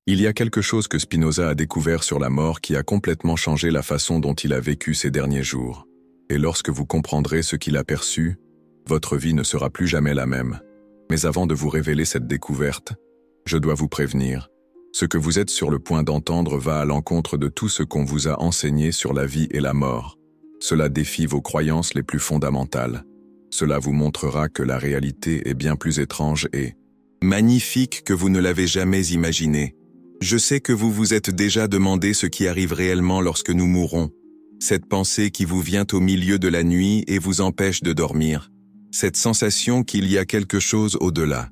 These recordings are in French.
Il y a quelque chose que Spinoza a découvert sur la mort qui a complètement changé la façon dont il a vécu ces derniers jours. Et lorsque vous comprendrez ce qu'il a perçu, votre vie ne sera plus jamais la même. Mais avant de vous révéler cette découverte, je dois vous prévenir. Ce que vous êtes sur le point d'entendre va à l'encontre de tout ce qu'on vous a enseigné sur la vie et la mort. Cela défie vos croyances les plus fondamentales. Cela vous montrera que la réalité est bien plus étrange et magnifique que vous ne l'avez jamais imaginé. Je sais que vous vous êtes déjà demandé ce qui arrive réellement lorsque nous mourrons. Cette pensée qui vous vient au milieu de la nuit et vous empêche de dormir. Cette sensation qu'il y a quelque chose au-delà,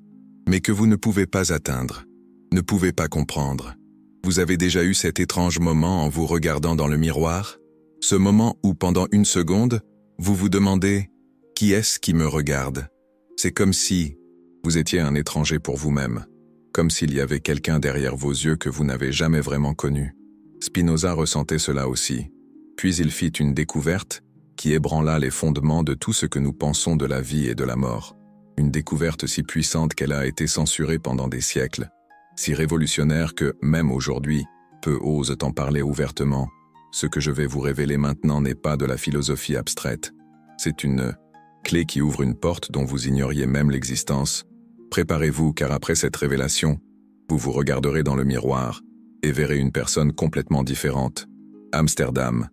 mais que vous ne pouvez pas atteindre, ne pouvez pas comprendre. Vous avez déjà eu cet étrange moment en vous regardant dans le miroir? Ce moment où pendant une seconde, vous vous demandez « Qui est-ce qui me regarde ?» C'est comme si vous étiez un étranger pour vous-même, comme s'il y avait quelqu'un derrière vos yeux que vous n'avez jamais vraiment connu. Spinoza ressentait cela aussi. Puis il fit une découverte qui ébranla les fondements de tout ce que nous pensons de la vie et de la mort. Une découverte si puissante qu'elle a été censurée pendant des siècles, si révolutionnaire que, même aujourd'hui, peu osent en parler ouvertement. Ce que je vais vous révéler maintenant n'est pas de la philosophie abstraite. C'est une clé qui ouvre une porte dont vous ignoriez même l'existence. Préparez-vous, car après cette révélation, vous vous regarderez dans le miroir et verrez une personne complètement différente. Amsterdam,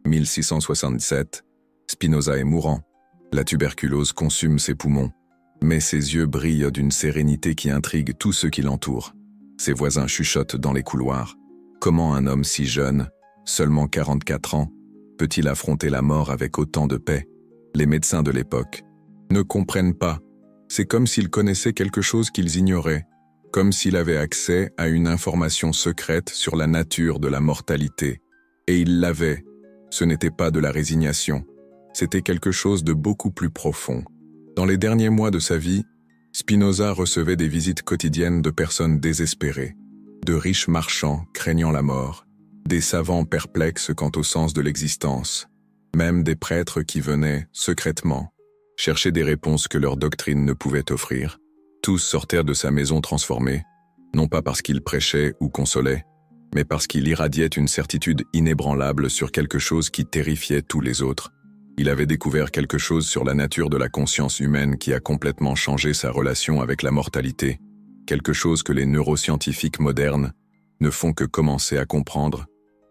1667. Spinoza est mourant. La tuberculose consume ses poumons, mais ses yeux brillent d'une sérénité qui intrigue tous ceux qui l'entourent. Ses voisins chuchotent dans les couloirs. Comment un homme si jeune, seulement 44 ans, peut-il affronter la mort avec autant de paix? Les médecins de l'époque ne comprennent pas. C'est comme s'ils connaissaient quelque chose qu'ils ignoraient, comme s'il avait accès à une information secrète sur la nature de la mortalité. Et il l'avait. Ce n'était pas de la résignation. C'était quelque chose de beaucoup plus profond. Dans les derniers mois de sa vie, Spinoza recevait des visites quotidiennes de personnes désespérées, de riches marchands craignant la mort, des savants perplexes quant au sens de l'existence, même des prêtres qui venaient, secrètement, chercher des réponses que leur doctrine ne pouvait offrir. Tous sortirent de sa maison transformés, non pas parce qu'il prêchait ou consolait, mais parce qu'il irradiait une certitude inébranlable sur quelque chose qui terrifiait tous les autres. Il avait découvert quelque chose sur la nature de la conscience humaine qui a complètement changé sa relation avec la mortalité, quelque chose que les neuroscientifiques modernes ne font que commencer à comprendre.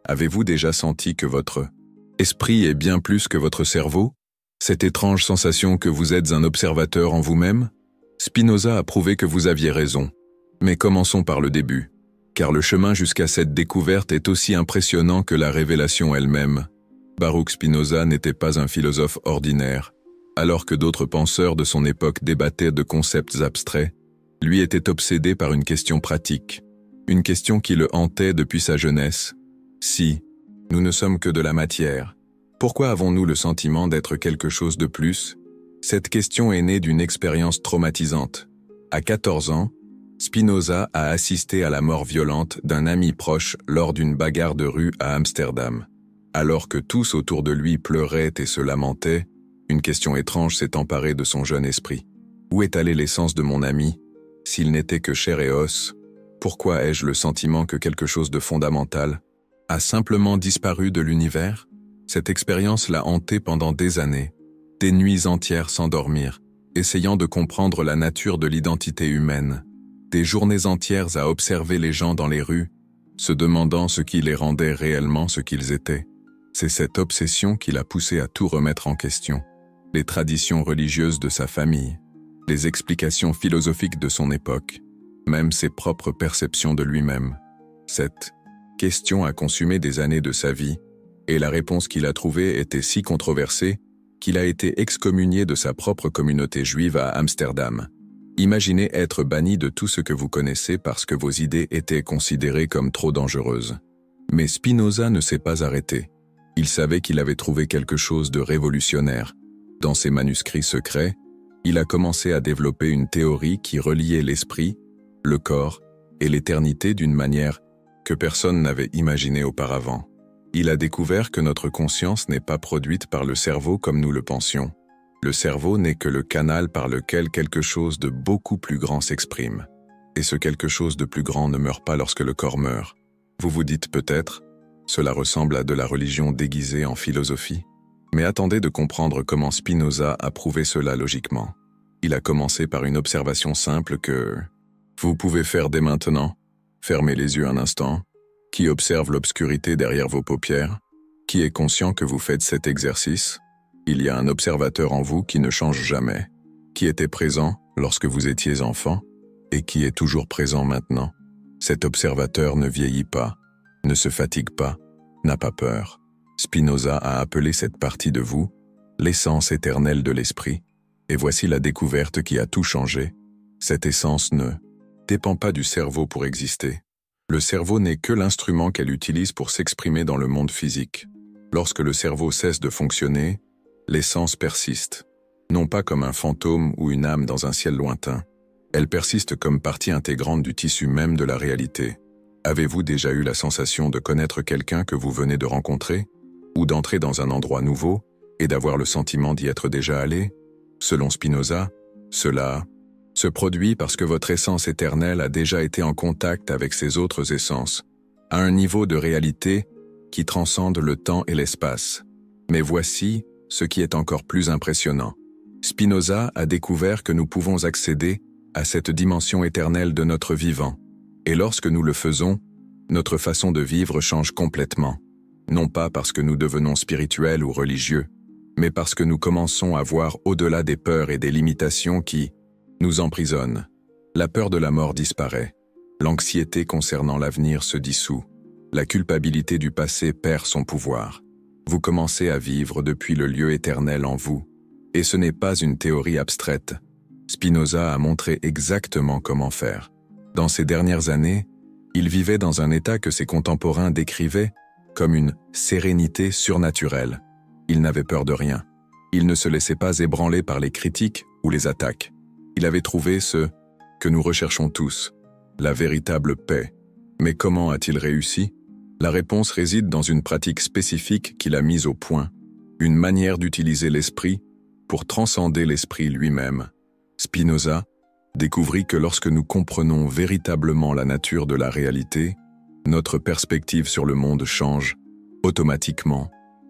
Avez-vous déjà senti que votre esprit est bien plus que votre cerveau? Cette étrange sensation que vous êtes un observateur en vous-même? Spinoza a prouvé que vous aviez raison. Mais commençons par le début, car le chemin jusqu'à cette découverte est aussi impressionnant que la révélation elle-même. Baruch Spinoza n'était pas un philosophe ordinaire. Alors que d'autres penseurs de son époque débattaient de concepts abstraits, lui était obsédé par une question pratique, une question qui le hantait depuis sa jeunesse. Si nous ne sommes que de la matière, pourquoi avons-nous le sentiment d'être quelque chose de plus? Cette question est née d'une expérience traumatisante. À 14 ans, Spinoza a assisté à la mort violente d'un ami proche lors d'une bagarre de rue à Amsterdam. Alors que tous autour de lui pleuraient et se lamentaient, une question étrange s'est emparée de son jeune esprit. Où est allée l'essence de mon ami? S'il n'était que chair et os, pourquoi ai-je le sentiment que quelque chose de fondamental a simplement disparu de l'univers? Cette expérience l'a hanté pendant des années, des nuits entières sans dormir, essayant de comprendre la nature de l'identité humaine, des journées entières à observer les gens dans les rues, se demandant ce qui les rendait réellement ce qu'ils étaient. C'est cette obsession qui l'a poussé à tout remettre en question. Les traditions religieuses de sa famille, les explications philosophiques de son époque, même ses propres perceptions de lui-même. Cette question a consumé des années de sa vie, et la réponse qu'il a trouvée était si controversée qu'il a été excommunié de sa propre communauté juive à Amsterdam. Imaginez être banni de tout ce que vous connaissez parce que vos idées étaient considérées comme trop dangereuses. Mais Spinoza ne s'est pas arrêté. Il savait qu'il avait trouvé quelque chose de révolutionnaire. Dans ses manuscrits secrets, il a commencé à développer une théorie qui reliait l'esprit, le corps et l'éternité d'une manière que personne n'avait imaginée auparavant. Il a découvert que notre conscience n'est pas produite par le cerveau comme nous le pensions. Le cerveau n'est que le canal par lequel quelque chose de beaucoup plus grand s'exprime. Et ce quelque chose de plus grand ne meurt pas lorsque le corps meurt. Vous vous dites peut-être, cela ressemble à de la religion déguisée en philosophie. Mais attendez de comprendre comment Spinoza a prouvé cela logiquement. Il a commencé par une observation simple que vous pouvez faire dès maintenant. Fermez les yeux un instant. Qui observe l'obscurité derrière vos paupières? Qui est conscient que vous faites cet exercice? Il y a un observateur en vous qui ne change jamais, qui était présent lorsque vous étiez enfant et qui est toujours présent maintenant. Cet observateur ne vieillit pas, ne se fatigue pas, n'a pas peur. Spinoza a appelé cette partie de vous l'essence éternelle de l'esprit, et voici la découverte qui a tout changé. Cette essence ne dépend pas du cerveau pour exister. Le cerveau n'est que l'instrument qu'elle utilise pour s'exprimer dans le monde physique. Lorsque le cerveau cesse de fonctionner, l'essence persiste, non pas comme un fantôme ou une âme dans un ciel lointain. Elle persiste comme partie intégrante du tissu même de la réalité. Avez-vous déjà eu la sensation de connaître quelqu'un que vous venez de rencontrer, ou d'entrer dans un endroit nouveau et d'avoir le sentiment d'y être déjà allé? Selon Spinoza, cela se produit parce que votre essence éternelle a déjà été en contact avec ces autres essences, à un niveau de réalité qui transcende le temps et l'espace. Mais voici ce qui est encore plus impressionnant. Spinoza a découvert que nous pouvons accéder à cette dimension éternelle de notre vivant. Et lorsque nous le faisons, notre façon de vivre change complètement. Non pas parce que nous devenons spirituels ou religieux, mais parce que nous commençons à voir au-delà des peurs et des limitations qui nous emprisonnent. La peur de la mort disparaît. L'anxiété concernant l'avenir se dissout. La culpabilité du passé perd son pouvoir. Vous commencez à vivre depuis le lieu éternel en vous. Et ce n'est pas une théorie abstraite. Spinoza a montré exactement comment faire. Dans ces dernières années, il vivait dans un état que ses contemporains décrivaient comme une sérénité surnaturelle. Il n'avait peur de rien. Il ne se laissait pas ébranler par les critiques ou les attaques. Il avait trouvé ce que nous recherchons tous, la véritable paix. Mais comment a-t-il réussi? La réponse réside dans une pratique spécifique qu'il a mise au point, une manière d'utiliser l'esprit pour transcender l'esprit lui-même. Spinoza découvrit que lorsque nous comprenons véritablement la nature de la réalité, notre perspective sur le monde change automatiquement.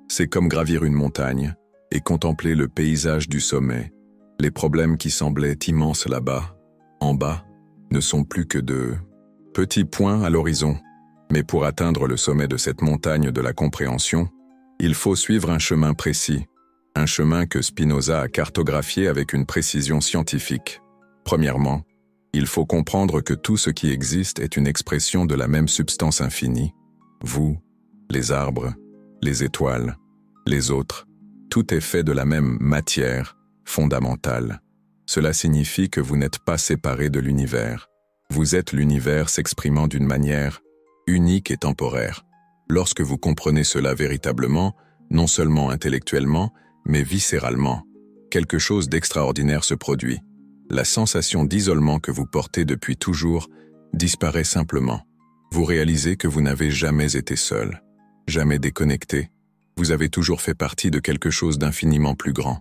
C'est comme gravir une montagne et contempler le paysage du sommet. Les problèmes qui semblaient immenses là-bas, en bas, ne sont plus que de petits points à l'horizon. Mais pour atteindre le sommet de cette montagne de la compréhension, il faut suivre un chemin précis, un chemin que Spinoza a cartographié avec une précision scientifique. Premièrement, il faut comprendre que tout ce qui existe est une expression de la même substance infinie. Vous, les arbres, les étoiles, les autres, tout est fait de la même matière fondamentale. Cela signifie que vous n'êtes pas séparés de l'univers. Vous êtes l'univers s'exprimant d'une manière unique et temporaire. Lorsque vous comprenez cela véritablement, non seulement intellectuellement, mais viscéralement, quelque chose d'extraordinaire se produit. La sensation d'isolement que vous portez depuis toujours disparaît simplement. Vous réalisez que vous n'avez jamais été seul, jamais déconnecté. Vous avez toujours fait partie de quelque chose d'infiniment plus grand.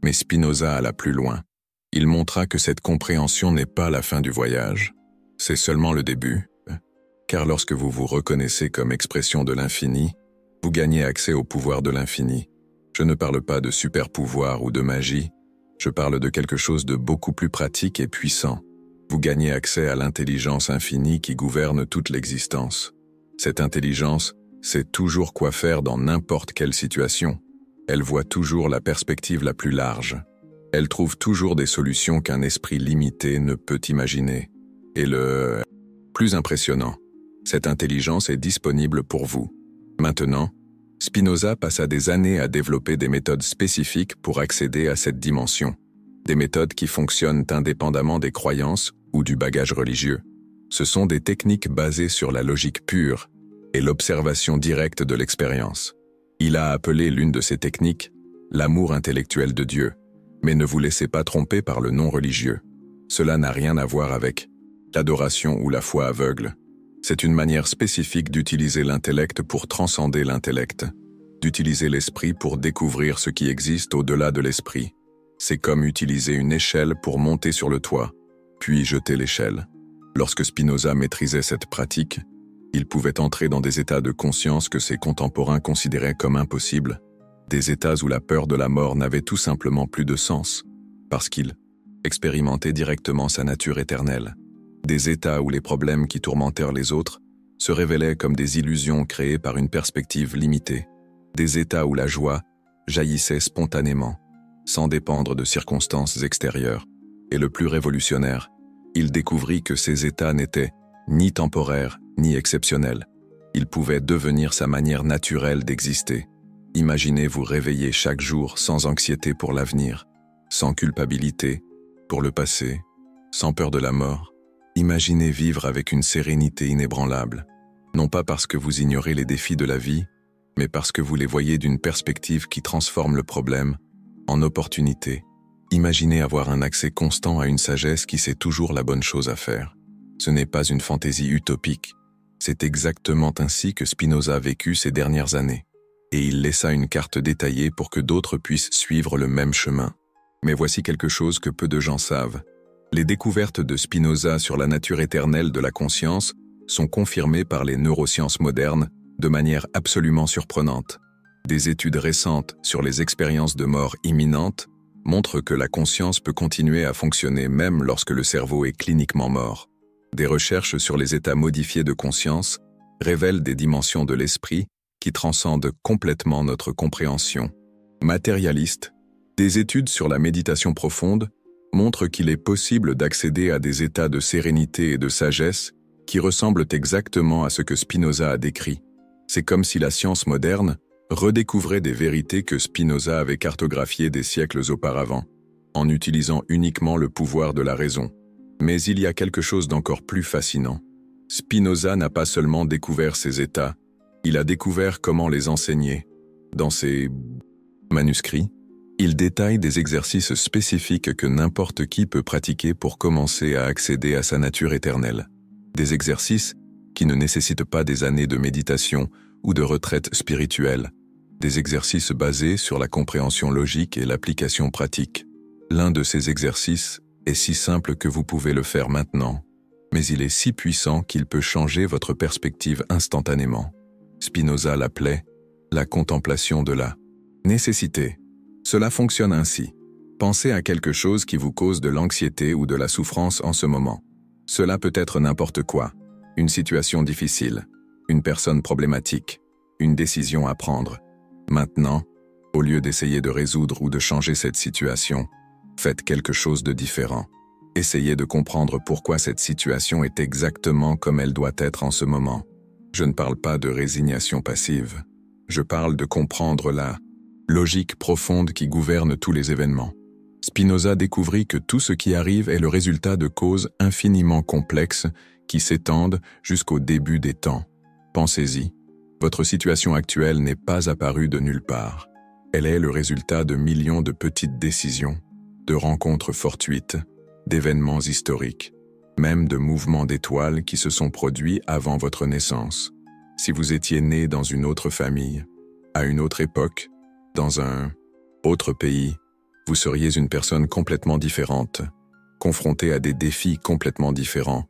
Mais Spinoza alla plus loin. Il montra que cette compréhension n'est pas la fin du voyage. C'est seulement le début. Car lorsque vous vous reconnaissez comme expression de l'infini, vous gagnez accès au pouvoir de l'infini. Je ne parle pas de super-pouvoir ou de magie, je parle de quelque chose de beaucoup plus pratique et puissant. Vous gagnez accès à l'intelligence infinie qui gouverne toute l'existence. Cette intelligence sait toujours quoi faire dans n'importe quelle situation. Elle voit toujours la perspective la plus large. Elle trouve toujours des solutions qu'un esprit limité ne peut imaginer. Et le plus impressionnant, cette intelligence est disponible pour vous. Maintenant, Spinoza passa des années à développer des méthodes spécifiques pour accéder à cette dimension. Des méthodes qui fonctionnent indépendamment des croyances ou du bagage religieux. Ce sont des techniques basées sur la logique pure et l'observation directe de l'expérience. Il a appelé l'une de ces techniques l'amour intellectuel de Dieu. Mais ne vous laissez pas tromper par le non religieux. Cela n'a rien à voir avec l'adoration ou la foi aveugle. C'est une manière spécifique d'utiliser l'intellect pour transcender l'intellect, d'utiliser l'esprit pour découvrir ce qui existe au-delà de l'esprit. C'est comme utiliser une échelle pour monter sur le toit, puis jeter l'échelle. Lorsque Spinoza maîtrisait cette pratique, il pouvait entrer dans des états de conscience que ses contemporains considéraient comme impossibles, des états où la peur de la mort n'avait tout simplement plus de sens, parce qu'il expérimentait directement sa nature éternelle, des états où les problèmes qui tourmentèrent les autres se révélaient comme des illusions créées par une perspective limitée, des états où la joie jaillissait spontanément, sans dépendre de circonstances extérieures. Et le plus révolutionnaire, il découvrit que ces états n'étaient ni temporaires ni exceptionnels. Ils pouvaient devenir sa manière naturelle d'exister. Imaginez vous réveiller chaque jour sans anxiété pour l'avenir, sans culpabilité pour le passé, sans peur de la mort. Imaginez vivre avec une sérénité inébranlable, non pas parce que vous ignorez les défis de la vie, mais parce que vous les voyez d'une perspective qui transforme le problème en opportunité. Imaginez avoir un accès constant à une sagesse qui sait toujours la bonne chose à faire. Ce n'est pas une fantaisie utopique, c'est exactement ainsi que Spinoza a vécu ces dernières années. Et il laissa une carte détaillée pour que d'autres puissent suivre le même chemin. Mais voici quelque chose que peu de gens savent. Les découvertes de Spinoza sur la nature éternelle de la conscience sont confirmées par les neurosciences modernes de manière absolument surprenante. Des études récentes sur les expériences de mort imminente montrent que la conscience peut continuer à fonctionner même lorsque le cerveau est cliniquement mort. Des recherches sur les états modifiés de conscience révèlent des dimensions de l'esprit qui transcendent complètement notre compréhension. Matérialiste, des études sur la méditation profonde montrent qu'il est possible d'accéder à des états de sérénité et de sagesse qui ressemblent exactement à ce que Spinoza a décrit. C'est comme si la science moderne redécouvrait des vérités que Spinoza avait cartographiées des siècles auparavant, en utilisant uniquement le pouvoir de la raison. Mais il y a quelque chose d'encore plus fascinant. Spinoza n'a pas seulement découvert ces états, il a découvert comment les enseigner. Dans ses manuscrits, il détaille des exercices spécifiques que n'importe qui peut pratiquer pour commencer à accéder à sa nature éternelle. Des exercices qui ne nécessitent pas des années de méditation ou de retraite spirituelle. Des exercices basés sur la compréhension logique et l'application pratique. L'un de ces exercices est si simple que vous pouvez le faire maintenant, mais il est si puissant qu'il peut changer votre perspective instantanément. Spinoza l'appelait la contemplation de la nécessité. Cela fonctionne ainsi. Pensez à quelque chose qui vous cause de l'anxiété ou de la souffrance en ce moment. Cela peut être n'importe quoi. Une situation difficile, une personne problématique, une décision à prendre. Maintenant, au lieu d'essayer de résoudre ou de changer cette situation, faites quelque chose de différent. Essayez de comprendre pourquoi cette situation est exactement comme elle doit être en ce moment. Je ne parle pas de résignation passive. Je parle de comprendre la logique profonde qui gouverne tous les événements. Spinoza découvrit que tout ce qui arrive est le résultat de causes infiniment complexes qui s'étendent jusqu'au début des temps. Pensez-y, votre situation actuelle n'est pas apparue de nulle part. Elle est le résultat de millions de petites décisions, de rencontres fortuites, d'événements historiques, même de mouvements d'étoiles qui se sont produits avant votre naissance. Si vous étiez né dans une autre famille, à une autre époque, dans un autre pays, vous seriez une personne complètement différente, confrontée à des défis complètement différents.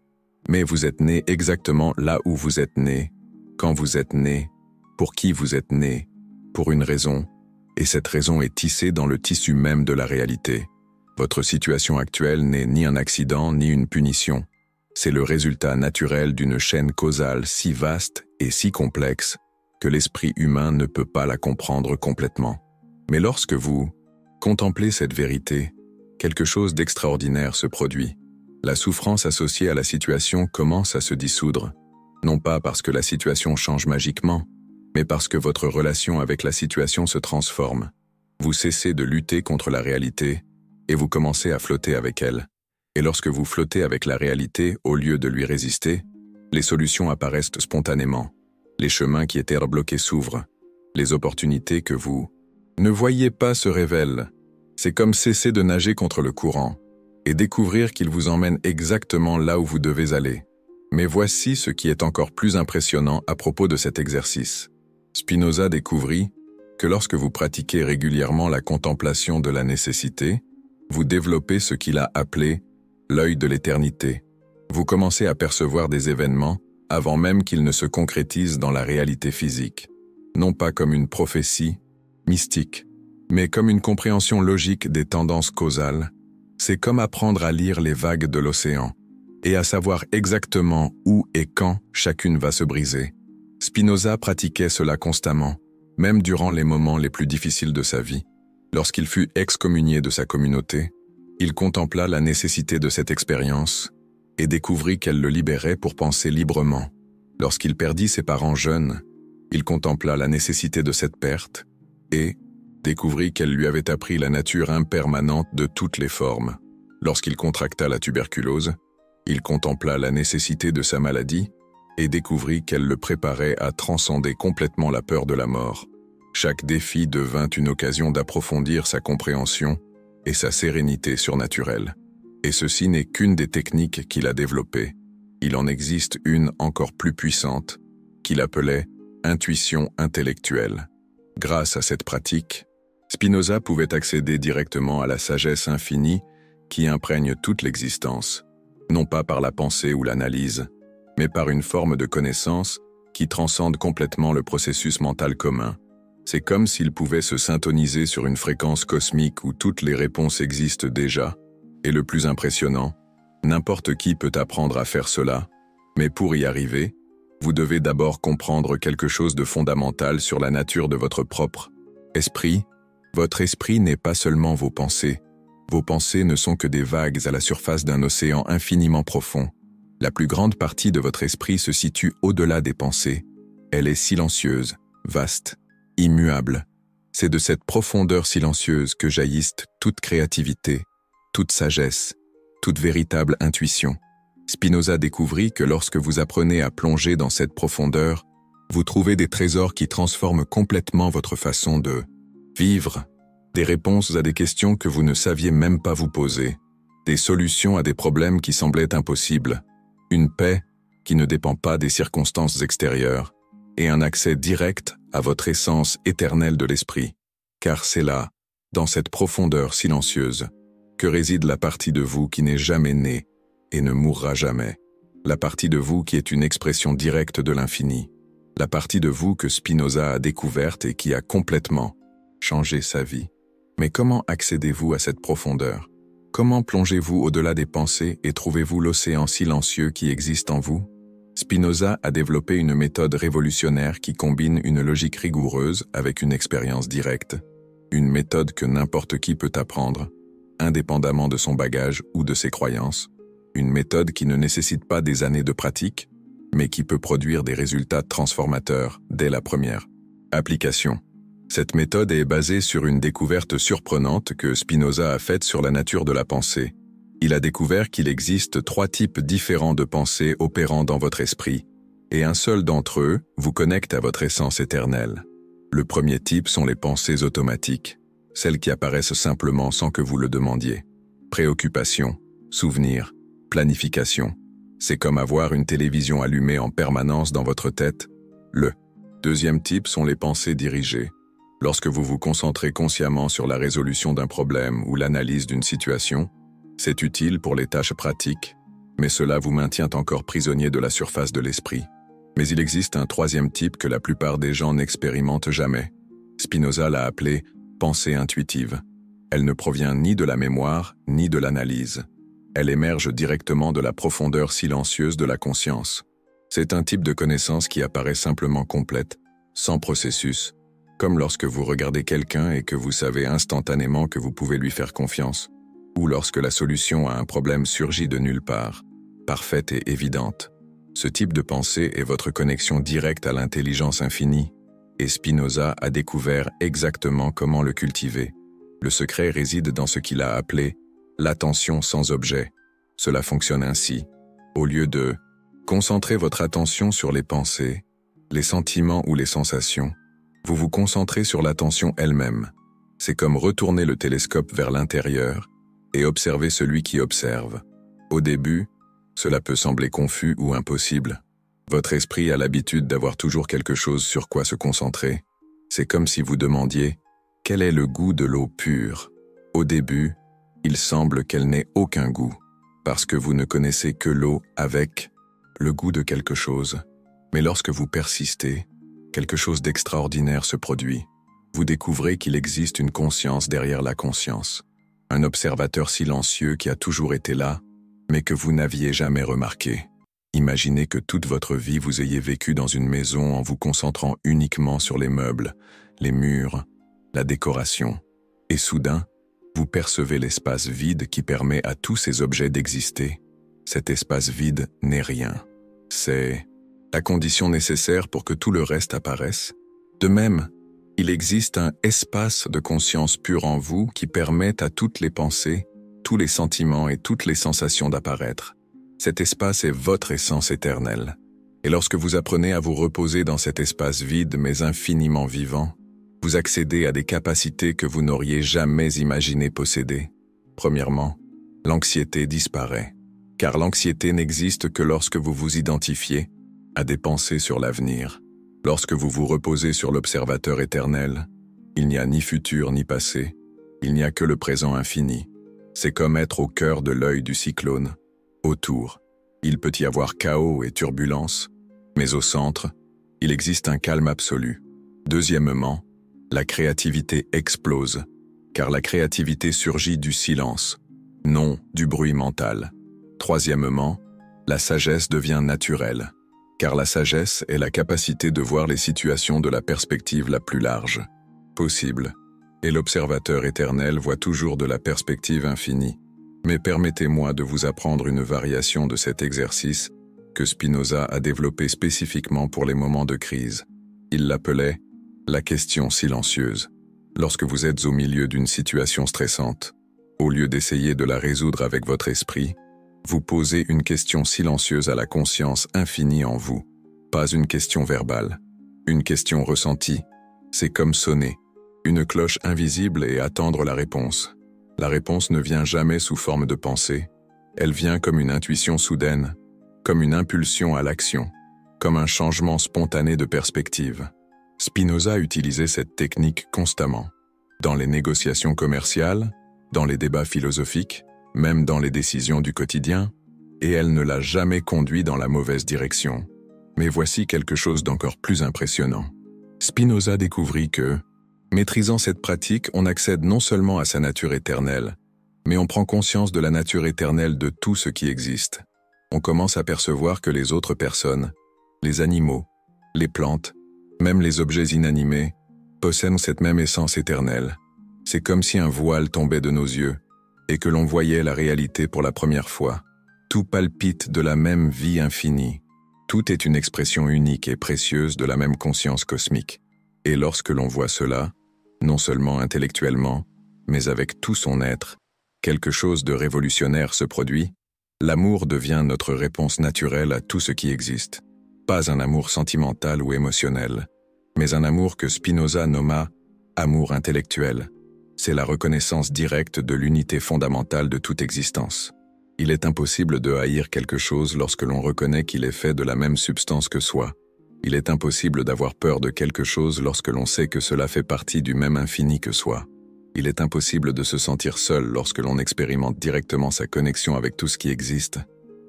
Mais vous êtes né exactement là où vous êtes né, quand vous êtes né, pour qui vous êtes né, pour une raison, et cette raison est tissée dans le tissu même de la réalité. Votre situation actuelle n'est ni un accident ni une punition. C'est le résultat naturel d'une chaîne causale si vaste et si complexe que l'esprit humain ne peut pas la comprendre complètement. Mais lorsque vous contemplez cette vérité, quelque chose d'extraordinaire se produit. La souffrance associée à la situation commence à se dissoudre, non pas parce que la situation change magiquement, mais parce que votre relation avec la situation se transforme. Vous cessez de lutter contre la réalité et vous commencez à flotter avec elle. Et lorsque vous flottez avec la réalité au lieu de lui résister, les solutions apparaissent spontanément. Les chemins qui étaient bloqués s'ouvrent. Les opportunités que vous ne voyiez pas se révèlent. C'est comme cesser de nager contre le courant et découvrir qu'il vous emmène exactement là où vous devez aller. Mais voici ce qui est encore plus impressionnant à propos de cet exercice. Spinoza découvrit que lorsque vous pratiquez régulièrement la contemplation de la nécessité, vous développez ce qu'il a appelé l'œil de l'éternité. Vous commencez à percevoir des événements avant même qu'ils ne se concrétisent dans la réalité physique, non pas comme une prophétie mystique, mais comme une compréhension logique des tendances causales. C'est comme apprendre à lire les vagues de l'océan et à savoir exactement où et quand chacune va se briser. Spinoza pratiquait cela constamment, même durant les moments les plus difficiles de sa vie. Lorsqu'il fut excommunié de sa communauté, il contempla la nécessité de cette expérience et découvrit qu'elle le libérait pour penser librement. Lorsqu'il perdit ses parents jeunes, il contempla la nécessité de cette perte et découvrit qu'elle lui avait appris la nature impermanente de toutes les formes. Lorsqu'il contracta la tuberculose, il contempla la nécessité de sa maladie et découvrit qu'elle le préparait à transcender complètement la peur de la mort. Chaque défi devint une occasion d'approfondir sa compréhension et sa sérénité surnaturelle. Et ceci n'est qu'une des techniques qu'il a développées. Il en existe une encore plus puissante, qu'il appelait intuition intellectuelle. Grâce à cette pratique, Spinoza pouvait accéder directement à la sagesse infinie qui imprègne toute l'existence, non pas par la pensée ou l'analyse, mais par une forme de connaissance qui transcende complètement le processus mental commun. C'est comme s'il pouvait se syntoniser sur une fréquence cosmique où toutes les réponses existent déjà. Et le plus impressionnant, n'importe qui peut apprendre à faire cela, mais pour y arriver, vous devez d'abord comprendre quelque chose de fondamental sur la nature de votre propre esprit. Votre esprit n'est pas seulement vos pensées. Vos pensées ne sont que des vagues à la surface d'un océan infiniment profond. La plus grande partie de votre esprit se situe au-delà des pensées. Elle est silencieuse, vaste, immuable. C'est de cette profondeur silencieuse que jaillissent toute créativité, toute sagesse, toute véritable intuition. Spinoza découvrit que lorsque vous apprenez à plonger dans cette profondeur, vous trouvez des trésors qui transforment complètement votre façon de vivre, des réponses à des questions que vous ne saviez même pas vous poser, des solutions à des problèmes qui semblaient impossibles, une paix qui ne dépend pas des circonstances extérieures, et un accès direct à votre essence éternelle de l'esprit. Car c'est là, dans cette profondeur silencieuse, que réside la partie de vous qui n'est jamais née et ne mourra jamais. La partie de vous qui est une expression directe de l'infini. La partie de vous que Spinoza a découverte et qui a complètement changé sa vie. Mais comment accédez-vous à cette profondeur? Comment plongez-vous au-delà des pensées et trouvez-vous l'océan silencieux qui existe en vous? Spinoza a développé une méthode révolutionnaire qui combine une logique rigoureuse avec une expérience directe. Une méthode que n'importe qui peut apprendre, indépendamment de son bagage ou de ses croyances. Une méthode qui ne nécessite pas des années de pratique, mais qui peut produire des résultats transformateurs dès la première application. Cette méthode est basée sur une découverte surprenante que Spinoza a faite sur la nature de la pensée. Il a découvert qu'il existe 3 types différents de pensées opérant dans votre esprit, et un seul d'entre eux vous connecte à votre essence éternelle. Le premier type sont les pensées automatiques, celles qui apparaissent simplement sans que vous le demandiez. Préoccupation, souvenir, planification. C'est comme avoir une télévision allumée en permanence dans votre tête. Le deuxième type sont les pensées dirigées. Lorsque vous vous concentrez consciemment sur la résolution d'un problème ou l'analyse d'une situation, c'est utile pour les tâches pratiques, mais cela vous maintient encore prisonnier de la surface de l'esprit. Mais il existe un troisième type que la plupart des gens n'expérimentent jamais. Spinoza l'a appelé « pensée intuitive ». Elle ne provient ni de la mémoire, ni de l'analyse. Elle émerge directement de la profondeur silencieuse de la conscience. C'est un type de connaissance qui apparaît simplement complète, sans processus, comme lorsque vous regardez quelqu'un et que vous savez instantanément que vous pouvez lui faire confiance, ou lorsque la solution à un problème surgit de nulle part, parfaite et évidente. Ce type de pensée est votre connexion directe à l'intelligence infinie, et Spinoza a découvert exactement comment le cultiver. Le secret réside dans ce qu'il a appelé l'attention sans objet. Cela fonctionne ainsi. Au lieu de concentrer votre attention sur les pensées, les sentiments ou les sensations, vous vous concentrez sur l'attention elle-même. C'est comme retourner le télescope vers l'intérieur et observer celui qui observe. Au début, cela peut sembler confus ou impossible. Votre esprit a l'habitude d'avoir toujours quelque chose sur quoi se concentrer. C'est comme si vous demandiez « Quel est le goût de l'eau pure ?» Au début, il semble qu'elle n'ait aucun goût. parce que vous ne connaissez que l'eau avec le goût de quelque chose. Mais lorsque vous persistez, quelque chose d'extraordinaire se produit. Vous découvrez qu'il existe une conscience derrière la conscience, un observateur silencieux qui a toujours été là, mais que vous n'aviez jamais remarqué. Imaginez que toute votre vie vous ayez vécu dans une maison en vous concentrant uniquement sur les meubles, les murs, la décoration. Et soudain, vous percevez l'espace vide qui permet à tous ces objets d'exister. Cet espace vide n'est rien. C'est la condition nécessaire pour que tout le reste apparaisse. De même, il existe un espace de conscience pure en vous qui permet à toutes les pensées, tous les sentiments et toutes les sensations d'apparaître. Cet espace est votre essence éternelle. Et lorsque vous apprenez à vous reposer dans cet espace vide mais infiniment vivant, vous accédez à des capacités que vous n'auriez jamais imaginé posséder. Premièrement, l'anxiété disparaît. Car l'anxiété n'existe que lorsque vous vous identifiez à des pensées sur l'avenir. Lorsque vous vous reposez sur l'observateur éternel, il n'y a ni futur ni passé, il n'y a que le présent infini. C'est comme être au cœur de l'œil du cyclone. Autour, il peut y avoir chaos et turbulence, mais au centre, il existe un calme absolu. Deuxièmement, la créativité explose, car la créativité surgit du silence, non du bruit mental. Troisièmement, la sagesse devient naturelle, car la sagesse est la capacité de voir les situations de la perspective la plus large possible, et l'observateur éternel voit toujours de la perspective infinie. Mais permettez-moi de vous apprendre une variation de cet exercice que Spinoza a développé spécifiquement pour les moments de crise. Il l'appelait la question silencieuse. Lorsque vous êtes au milieu d'une situation stressante, au lieu d'essayer de la résoudre avec votre esprit, vous posez une question silencieuse à la conscience infinie en vous, pas une question verbale, une question ressentie. C'est comme sonner une cloche invisible et attendre la réponse. La réponse ne vient jamais sous forme de pensée, elle vient comme une intuition soudaine, comme une impulsion à l'action, comme un changement spontané de perspective. Spinoza utilisait cette technique constamment, dans les négociations commerciales, dans les débats philosophiques, même dans les décisions du quotidien, et elle ne l'a jamais conduit dans la mauvaise direction. Mais voici quelque chose d'encore plus impressionnant. Spinoza découvrit que, maîtrisant cette pratique, on accède non seulement à sa nature éternelle, mais on prend conscience de la nature éternelle de tout ce qui existe. On commence à percevoir que les autres personnes, les animaux, les plantes, même les objets inanimés, possèdent cette même essence éternelle. C'est comme si un voile tombait de nos yeux, et que l'on voyait la réalité pour la première fois. Tout palpite de la même vie infinie. Tout est une expression unique et précieuse de la même conscience cosmique. Et lorsque l'on voit cela, non seulement intellectuellement, mais avec tout son être, quelque chose de révolutionnaire se produit. L'amour devient notre réponse naturelle à tout ce qui existe. Pas un amour sentimental ou émotionnel, mais un amour que Spinoza nomma amour intellectuel. C'est la reconnaissance directe de l'unité fondamentale de toute existence. Il est impossible de haïr quelque chose lorsque l'on reconnaît qu'il est fait de la même substance que soi. Il est impossible d'avoir peur de quelque chose lorsque l'on sait que cela fait partie du même infini que soi. Il est impossible de se sentir seul lorsque l'on expérimente directement sa connexion avec tout ce qui existe.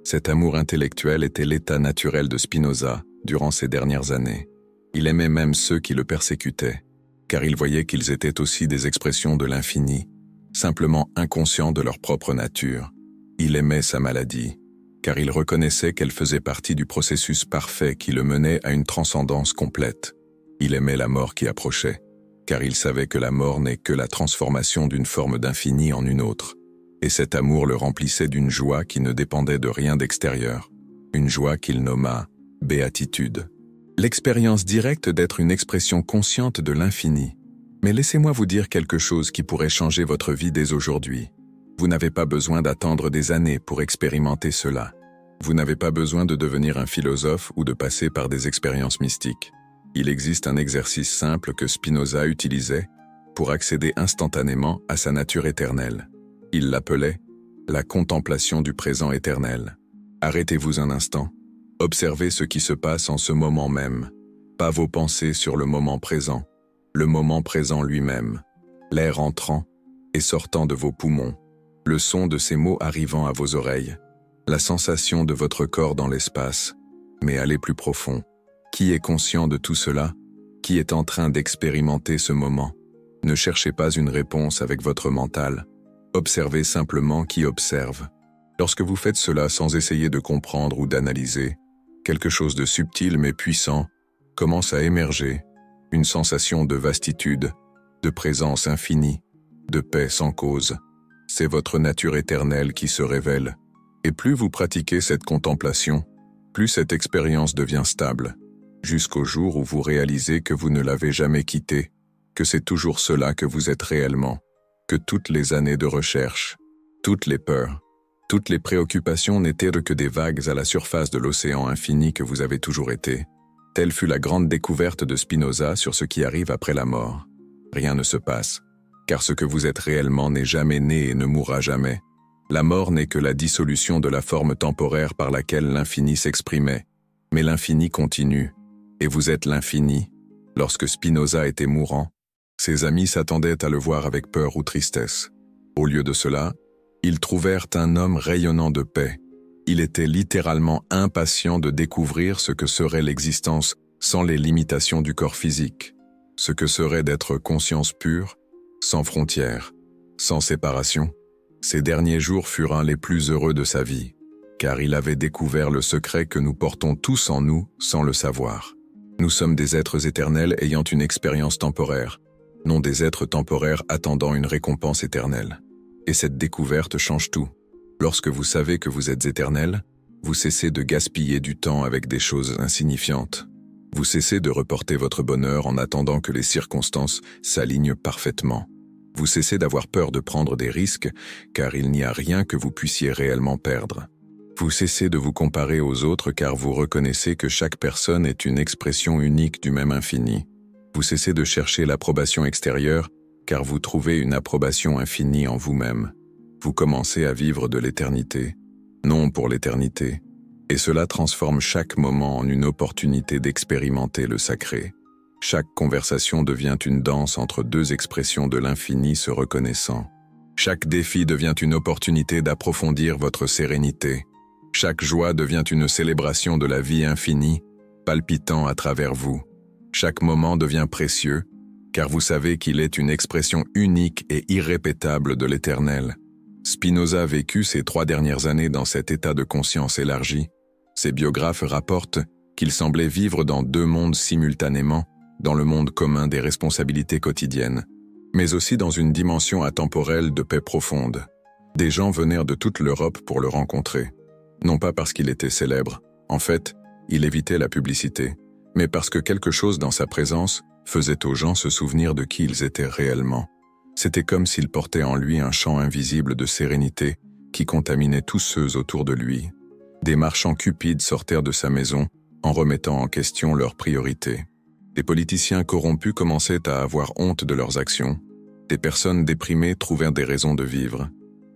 Cet amour intellectuel était l'état naturel de Spinoza durant ces dernières années. Il aimait même ceux qui le persécutaient, car il voyait qu'ils étaient aussi des expressions de l'infini, simplement inconscients de leur propre nature. Il aimait sa maladie, car il reconnaissait qu'elle faisait partie du processus parfait qui le menait à une transcendance complète. Il aimait la mort qui approchait, car il savait que la mort n'est que la transformation d'une forme d'infini en une autre. Et cet amour le remplissait d'une joie qui ne dépendait de rien d'extérieur, une joie qu'il nomma béatitude. L'expérience directe d'être une expression consciente de l'infini. Mais laissez-moi vous dire quelque chose qui pourrait changer votre vie dès aujourd'hui. Vous n'avez pas besoin d'attendre des années pour expérimenter cela. Vous n'avez pas besoin de devenir un philosophe ou de passer par des expériences mystiques. Il existe un exercice simple que Spinoza utilisait pour accéder instantanément à sa nature éternelle. Il l'appelait la contemplation du présent éternel. Arrêtez-vous un instant. Observez ce qui se passe en ce moment même, pas vos pensées sur le moment présent lui-même, l'air entrant et sortant de vos poumons, le son de ces mots arrivant à vos oreilles, la sensation de votre corps dans l'espace, mais allez plus profond. Qui est conscient de tout cela? Qui est en train d'expérimenter ce moment? Ne cherchez pas une réponse avec votre mental. Observez simplement qui observe. Lorsque vous faites cela sans essayer de comprendre ou d'analyser, quelque chose de subtil mais puissant commence à émerger, une sensation de vastitude, de présence infinie, de paix sans cause. C'est votre nature éternelle qui se révèle. Et plus vous pratiquez cette contemplation, plus cette expérience devient stable, jusqu'au jour où vous réalisez que vous ne l'avez jamais quittée, que c'est toujours cela que vous êtes réellement, que toutes les années de recherche, toutes les peurs, toutes les préoccupations n'étaient que des vagues à la surface de l'océan infini que vous avez toujours été. Telle fut la grande découverte de Spinoza sur ce qui arrive après la mort. Rien ne se passe, car ce que vous êtes réellement n'est jamais né et ne mourra jamais. La mort n'est que la dissolution de la forme temporaire par laquelle l'infini s'exprimait. Mais l'infini continue, et vous êtes l'infini. Lorsque Spinoza était mourant, ses amis s'attendaient à le voir avec peur ou tristesse. Au lieu de cela, ils trouvèrent un homme rayonnant de paix. Il était littéralement impatient de découvrir ce que serait l'existence sans les limitations du corps physique, ce que serait d'être conscience pure, sans frontières, sans séparation. Ces derniers jours furent un les plus heureux de sa vie, car il avait découvert le secret que nous portons tous en nous sans le savoir. Nous sommes des êtres éternels ayant une expérience temporaire, non des êtres temporaires attendant une récompense éternelle. Et cette découverte change tout. Lorsque vous savez que vous êtes éternel, vous cessez de gaspiller du temps avec des choses insignifiantes. Vous cessez de reporter votre bonheur en attendant que les circonstances s'alignent parfaitement. Vous cessez d'avoir peur de prendre des risques, car il n'y a rien que vous puissiez réellement perdre. Vous cessez de vous comparer aux autres car vous reconnaissez que chaque personne est une expression unique du même infini. Vous cessez de chercher l'approbation extérieure car vous trouvez une approbation infinie en vous-même. Vous commencez à vivre de l'éternité, non pour l'éternité, et cela transforme chaque moment en une opportunité d'expérimenter le sacré. Chaque conversation devient une danse entre deux expressions de l'infini se reconnaissant. Chaque défi devient une opportunité d'approfondir votre sérénité. Chaque joie devient une célébration de la vie infinie, palpitant à travers vous. Chaque moment devient précieux, car vous savez qu'il est une expression unique et irrépétable de l'éternel. Spinoza a vécu ces 3 dernières années dans cet état de conscience élargi. Ses biographes rapportent qu'il semblait vivre dans 2 mondes simultanément, dans le monde commun des responsabilités quotidiennes, mais aussi dans une dimension atemporelle de paix profonde. Des gens venèrent de toute l'Europe pour le rencontrer. Non pas parce qu'il était célèbre, en fait, il évitait la publicité, mais parce que quelque chose dans sa présence faisait aux gens se souvenir de qui ils étaient réellement. C'était comme s'il portait en lui un champ invisible de sérénité qui contaminait tous ceux autour de lui. Des marchands cupides sortèrent de sa maison en remettant en question leurs priorités. Des politiciens corrompus commençaient à avoir honte de leurs actions. Des personnes déprimées trouvèrent des raisons de vivre.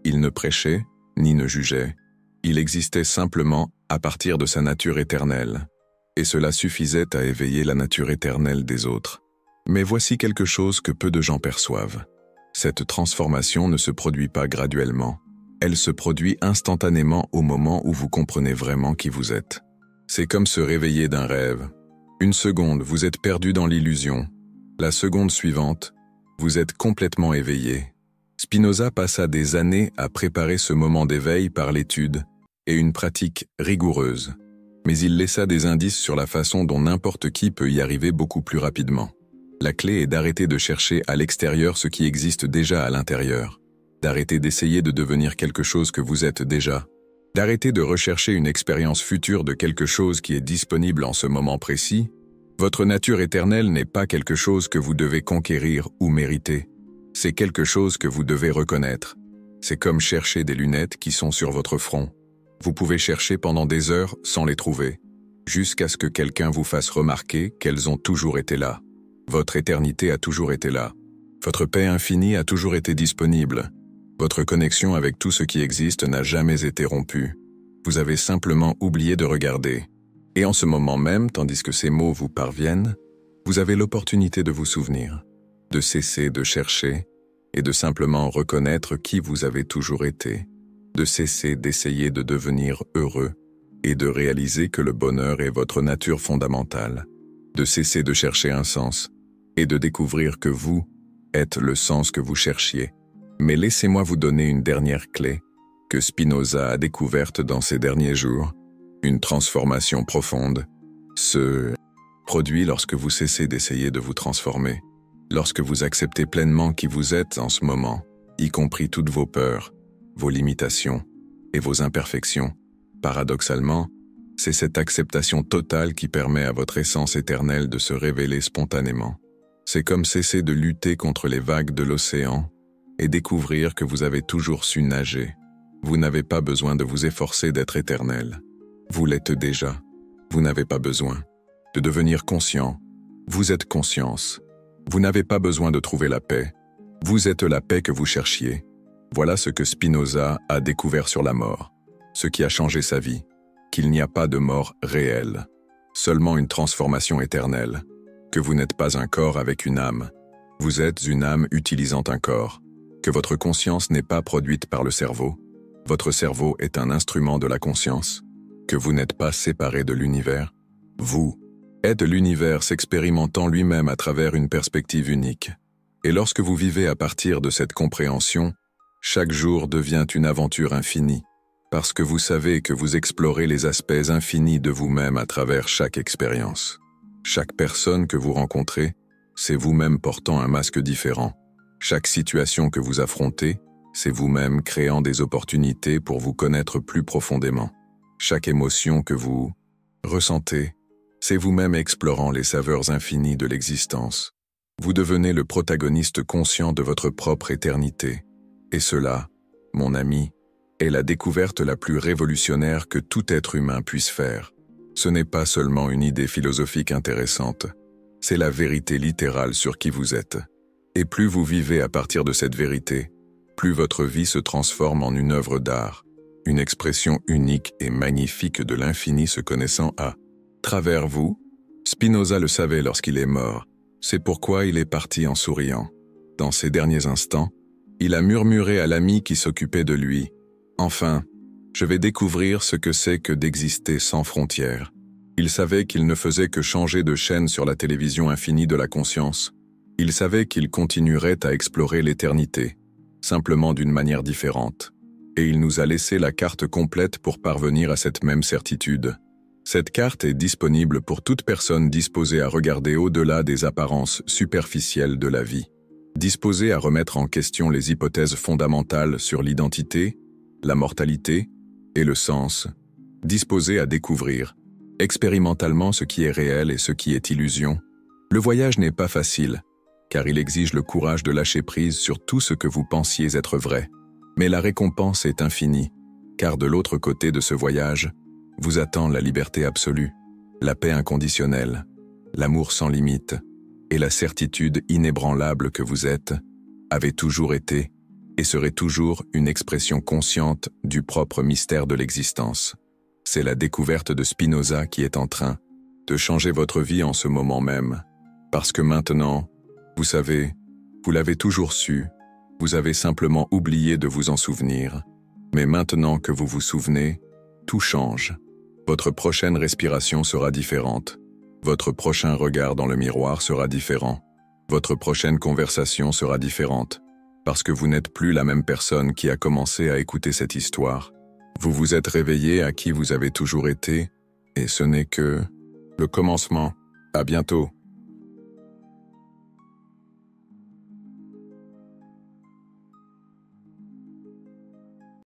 Il ne prêchait ni ne jugeait. Il existait simplement à partir de sa nature éternelle. Et cela suffisait à éveiller la nature éternelle des autres. Mais voici quelque chose que peu de gens perçoivent. Cette transformation ne se produit pas graduellement. Elle se produit instantanément au moment où vous comprenez vraiment qui vous êtes. C'est comme se réveiller d'un rêve. Une seconde, vous êtes perdu dans l'illusion. La seconde suivante, vous êtes complètement éveillé. Spinoza passa des années à préparer ce moment d'éveil par l'étude et une pratique rigoureuse. Mais il laissa des indices sur la façon dont n'importe qui peut y arriver beaucoup plus rapidement. La clé est d'arrêter de chercher à l'extérieur ce qui existe déjà à l'intérieur, d'arrêter d'essayer de devenir quelque chose que vous êtes déjà, d'arrêter de rechercher une expérience future de quelque chose qui est disponible en ce moment précis. Votre nature éternelle n'est pas quelque chose que vous devez conquérir ou mériter, c'est quelque chose que vous devez reconnaître. C'est comme chercher des lunettes qui sont sur votre front. Vous pouvez chercher pendant des heures sans les trouver, jusqu'à ce que quelqu'un vous fasse remarquer qu'elles ont toujours été là. Votre éternité a toujours été là. Votre paix infinie a toujours été disponible. Votre connexion avec tout ce qui existe n'a jamais été rompue. Vous avez simplement oublié de regarder. Et en ce moment même, tandis que ces mots vous parviennent, vous avez l'opportunité de vous souvenir, de cesser de chercher et de simplement reconnaître qui vous avez toujours été, de cesser d'essayer de devenir heureux et de réaliser que le bonheur est votre nature fondamentale, de cesser de chercher un sens et de découvrir que vous êtes le sens que vous cherchiez. Mais laissez-moi vous donner une dernière clé que Spinoza a découverte dans ces derniers jours. Une transformation profonde se produit lorsque vous cessez d'essayer de vous transformer, lorsque vous acceptez pleinement qui vous êtes en ce moment, y compris toutes vos peurs, vos limitations et vos imperfections. Paradoxalement, c'est cette acceptation totale qui permet à votre essence éternelle de se révéler spontanément. C'est comme cesser de lutter contre les vagues de l'océan et découvrir que vous avez toujours su nager. Vous n'avez pas besoin de vous efforcer d'être éternel. Vous l'êtes déjà. Vous n'avez pas besoin de devenir conscient. Vous êtes conscience. Vous n'avez pas besoin de trouver la paix. Vous êtes la paix que vous cherchiez. Voilà ce que Spinoza a découvert sur la mort, ce qui a changé sa vie, qu'il n'y a pas de mort réelle, seulement une transformation éternelle, que vous n'êtes pas un corps avec une âme, vous êtes une âme utilisant un corps, que votre conscience n'est pas produite par le cerveau, votre cerveau est un instrument de la conscience, que vous n'êtes pas séparé de l'univers, vous êtes l'univers s'expérimentant lui-même à travers une perspective unique. Et lorsque vous vivez à partir de cette compréhension, chaque jour devient une aventure infinie, parce que vous savez que vous explorez les aspects infinis de vous-même à travers chaque expérience. Chaque personne que vous rencontrez, c'est vous-même portant un masque différent. Chaque situation que vous affrontez, c'est vous-même créant des opportunités pour vous connaître plus profondément. Chaque émotion que vous ressentez, c'est vous-même explorant les saveurs infinies de l'existence. Vous devenez le protagoniste conscient de votre propre éternité. Et cela, mon ami, est la découverte la plus révolutionnaire que tout être humain puisse faire. Ce n'est pas seulement une idée philosophique intéressante, c'est la vérité littérale sur qui vous êtes. Et plus vous vivez à partir de cette vérité, plus votre vie se transforme en une œuvre d'art, une expression unique et magnifique de l'infini se connaissant à travers vous. Spinoza le savait lorsqu'il est mort, c'est pourquoi il est parti en souriant. Dans ces derniers instants, il a murmuré à l'ami qui s'occupait de lui. Enfin, je vais découvrir ce que c'est que d'exister sans frontières. Il savait qu'il ne faisait que changer de chaîne sur la télévision infinie de la conscience. Il savait qu'il continuerait à explorer l'éternité, simplement d'une manière différente. Et il nous a laissé la carte complète pour parvenir à cette même certitude. Cette carte est disponible pour toute personne disposée à regarder au-delà des apparences superficielles de la vie. Disposée à remettre en question les hypothèses fondamentales sur l'identité, la mortalité et le sens. Disposée à découvrir, expérimentalement ce qui est réel et ce qui est illusion. Le voyage n'est pas facile, car il exige le courage de lâcher prise sur tout ce que vous pensiez être vrai. Mais la récompense est infinie, car de l'autre côté de ce voyage, vous attend la liberté absolue, la paix inconditionnelle, l'amour sans limite, et la certitude inébranlable que vous êtes, avez toujours été, et serez toujours une expression consciente du propre mystère de l'existence. C'est la découverte de Spinoza qui est en train de changer votre vie en ce moment même, parce que maintenant, vous savez, vous l'avez toujours su, vous avez simplement oublié de vous en souvenir, mais maintenant que vous vous souvenez, tout change. Votre prochaine respiration sera différente. Votre prochain regard dans le miroir sera différent. Votre prochaine conversation sera différente, parce que vous n'êtes plus la même personne qui a commencé à écouter cette histoire. Vous vous êtes réveillé à qui vous avez toujours été, et ce n'est que le commencement. À bientôt.